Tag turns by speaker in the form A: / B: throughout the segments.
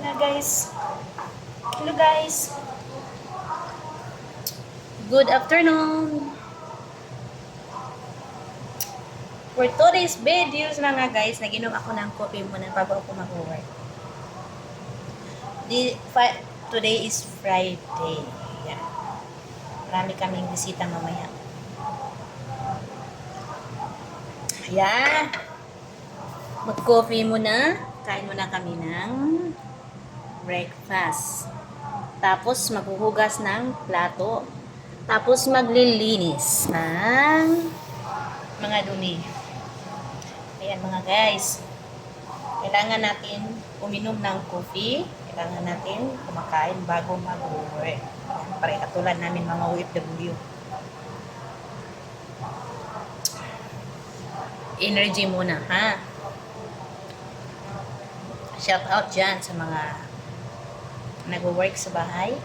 A: Guys. Hello guys. Good afternoon. For today's videos mga guys, naginom ako ng coffee muna bago ako mag-work. Today is Friday. Yeah. Marami kaming bisita mamaya. Yeah. Mag-coffee muna. Kain muna kami ng breakfast. Tapos maghuhugas ng plato. Tapos maglilinis ng mga dumi. Ayan mga guys. Kailangan natin uminom ng coffee. Kailangan natin kumakain bago mag-work. Para katulad namin mga OFW. Energy muna, ha? Shout out dyan sa mga nag-work sa bahay.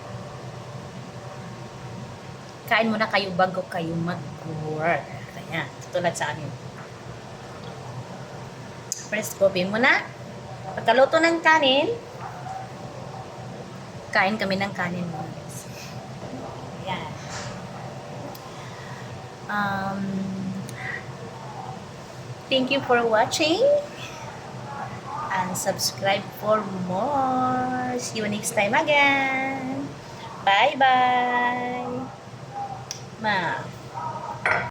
A: Kain muna kayo bago kayo mag-work. Ayan, tulad sa amin. First, coffee muna. Pagkaluto ng kanin, kain kami ng kanin muna, guys. Ayan. Thank you for watching. And subscribe for more. See you next time again. Bye-bye. Ma.